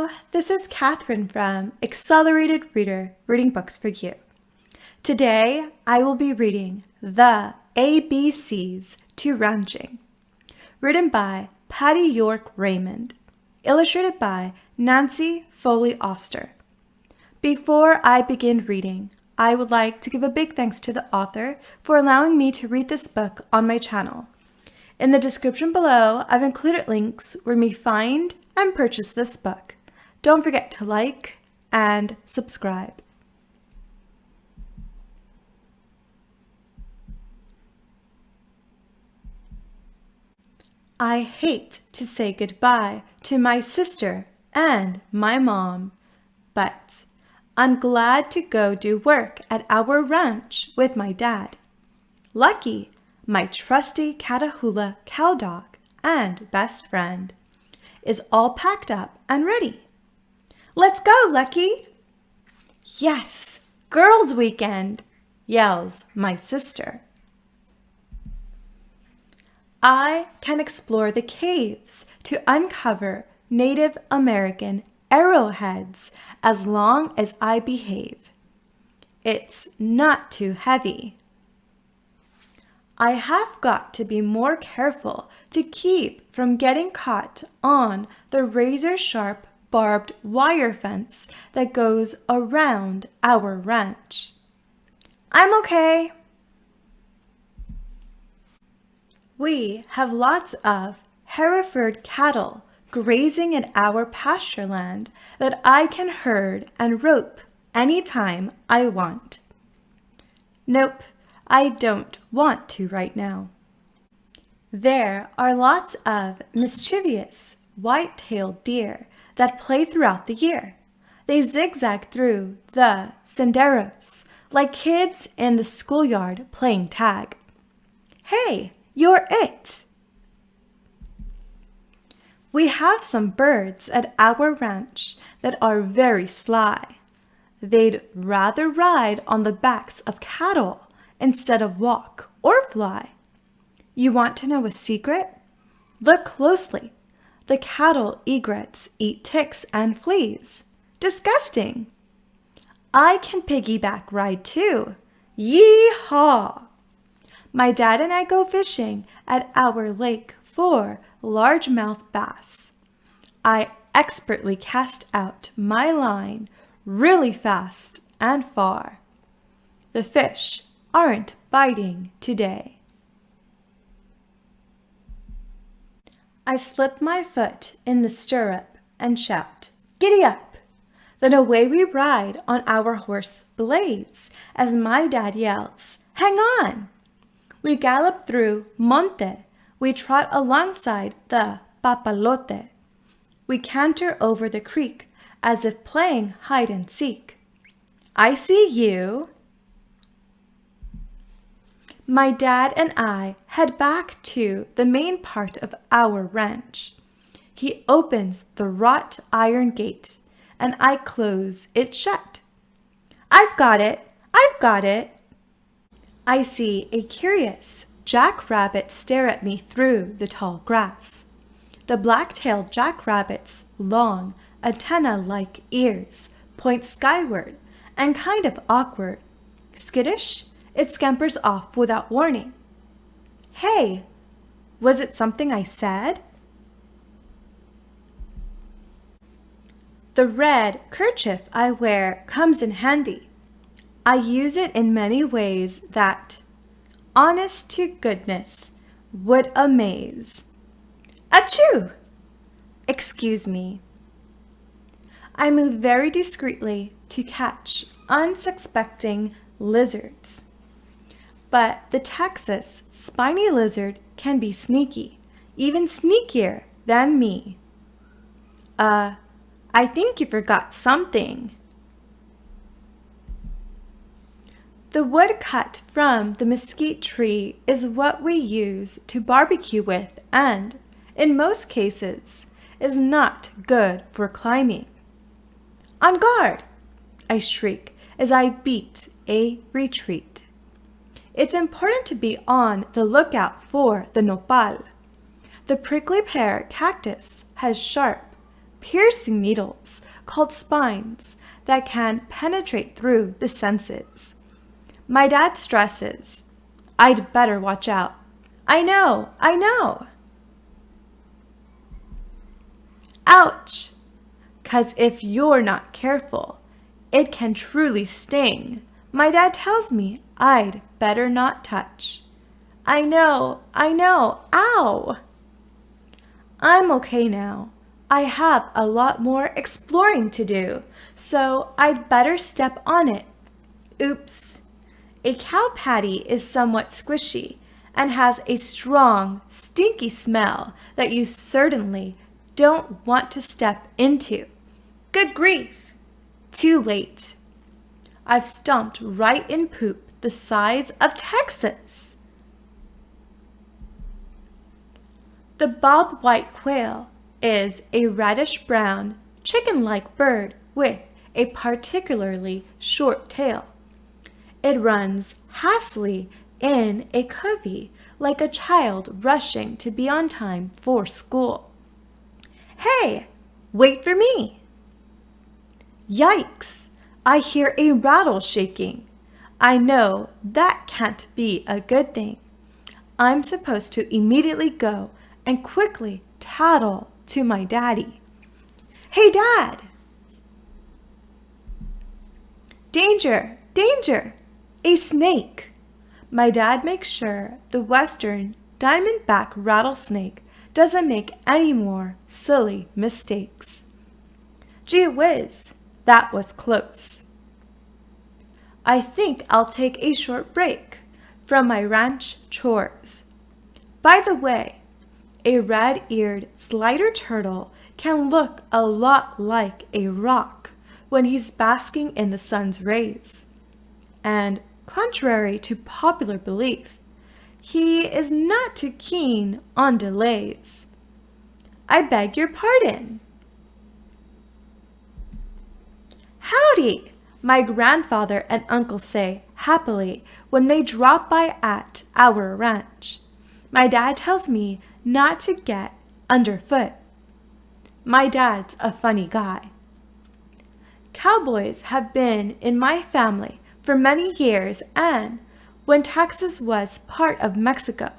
Hello, this is Catherine from Accelerated Reader, reading books for you. Today, I will be reading The ABCs to Ranching, written by Patty York Raymond, illustrated by Nancy Foley Oster. Before I begin reading, I would like to give a big thanks to the author for allowing me to read this book on my channel. In the description below, I've included links where you may find and purchase this book. Don't forget to like and subscribe. I hate to say goodbye to my sister and my mom, but I'm glad to go do work at our ranch with my dad. Lucky, my trusty Catahoula cow dog and best friend, is all packed up and ready. Let's go, Lucky! Yes, girls' weekend, yells my sister. I can explore the caves to uncover Native American arrowheads as long as I behave. It's not too heavy. I have got to be more careful to keep from getting caught on the razor-sharp barbed wire fence that goes around our ranch. I'm okay. We have lots of Hereford cattle grazing in our pasture land that I can herd and rope anytime I want. Nope, I don't want to right now. There are lots of mischievous white-tailed deer that play throughout the year. They zigzag through the senderos like kids in the schoolyard playing tag. Hey, you're it! We have some birds at our ranch that are very sly. They'd rather ride on the backs of cattle instead of walk or fly. You want to know a secret? Look closely. The cattle egrets eat ticks and fleas. Disgusting! I can piggyback ride too. Yee-haw! My dad and I go fishing at our lake for largemouth bass. I expertly cast out my line really fast and far. The fish aren't biting today. I slip my foot in the stirrup and shout, "Giddy up!" Then away we ride on our horse Blaze as my dad yells, "Hang on!" We gallop through Monte. We trot alongside the Papalote. We canter over the creek as if playing hide and seek. I see you. My dad and I head back to the main part of our ranch. He opens the wrought iron gate, and I close it shut. I've got it! I've got it! I see a curious jackrabbit stare at me through the tall grass. The black-tailed jackrabbit's long, antenna-like ears point skyward and kind of awkward. Skittish, it scampers off without warning. Hey, was it something I said? The red kerchief I wear comes in handy. I use it in many ways that, honest to goodness, would amaze. Achoo! Excuse me. I move very discreetly to catch unsuspecting lizards. But the Texas spiny lizard can be sneaky, even sneakier than me. I think you forgot something. The wood cut from the mesquite tree is what we use to barbecue with and, in most cases, is not good for climbing. On guard! I shriek as I beat a retreat. It's important to be on the lookout for the nopal. The prickly pear cactus has sharp, piercing needles called spines that can penetrate through the senses. My dad stresses, "I'd better watch out." I know. Ouch! 'Cause if you're not careful, it can truly sting. My dad tells me I'd better not touch. I know, ow! I'm okay now. I have a lot more exploring to do, so I'd better step on it. Oops. A cow patty is somewhat squishy and has a strong, stinky smell that you certainly don't want to step into. Good grief! Too late. I've stomped right in poop the size of Texas. The bobwhite quail is a reddish-brown, chicken-like bird with a particularly short tail. It runs hastily in a covey like a child rushing to be on time for school. Hey, wait for me! Yikes! I hear a rattle shaking. I know that can't be a good thing. I'm supposed to immediately go and quickly tattle to my daddy. Hey, Dad! Danger! Danger! A snake! My dad makes sure the western diamondback rattlesnake doesn't make any more silly mistakes. Gee whiz, that was close. I think I'll take a short break from my ranch chores. By the way, a red-eared slider turtle can look a lot like a rock when he's basking in the sun's rays. And contrary to popular belief, he is not too keen on delays. I beg your pardon. Howdy, my grandfather and uncle say happily when they drop by at our ranch. My dad tells me not to get underfoot. My dad's a funny guy. Cowboys have been in my family for many years, and when Texas was part of Mexico,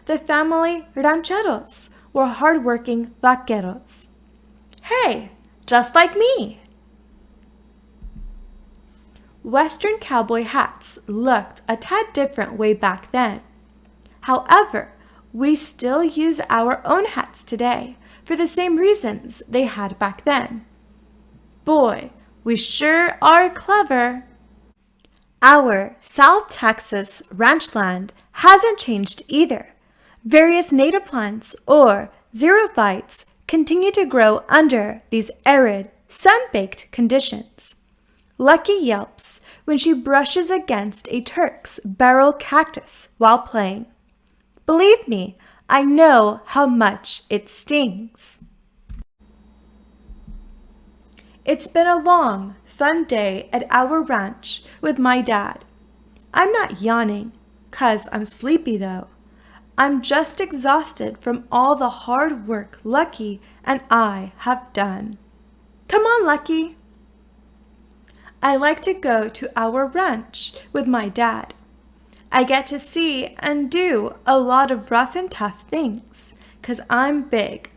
the family rancheros were hard-working vaqueros. Hey, just like me! Western cowboy hats looked a tad different way back then. However, we still use our own hats today for the same reasons they had back then. Boy, we sure are clever. Our South Texas ranchland hasn't changed either. Various native plants or xerophytes continue to grow under these arid, sun-baked conditions. Lucky yelps when she brushes against a Turk's barrel cactus while playing. Believe me, I know how much it stings. It's been a long, fun day at our ranch with my dad. I'm not yawning, 'cause I'm sleepy though. I'm just exhausted from all the hard work Lucky and I have done. Come on, Lucky. I like to go to our ranch with my dad. I get to see and do a lot of rough and tough things, 'cause I'm big,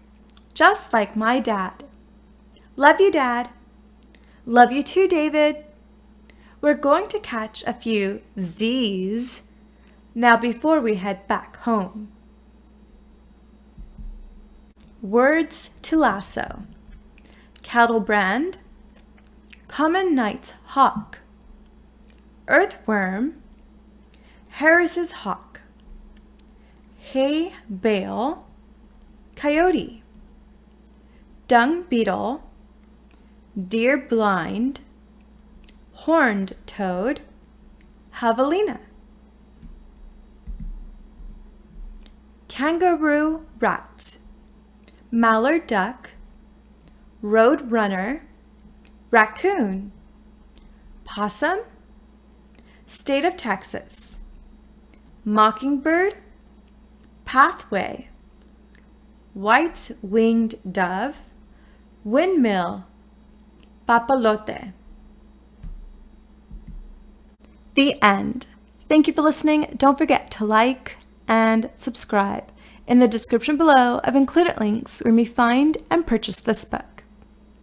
just like my dad. Love you, Dad. Love you too, David. We're going to catch a few Z's now before we head back home. Words to lasso. Cattle brand, common night's hawk, earthworm, Harris's hawk, hay bale, coyote, dung beetle, deer blind, horned toad, javelina, kangaroo rat, mallard duck, road runner, raccoon, possum, state of Texas, mockingbird, pathway, white-winged dove, windmill, papalote. The end. Thank you for listening. Don't forget to like and subscribe. In the description below, I've included links where you may find and purchase this book.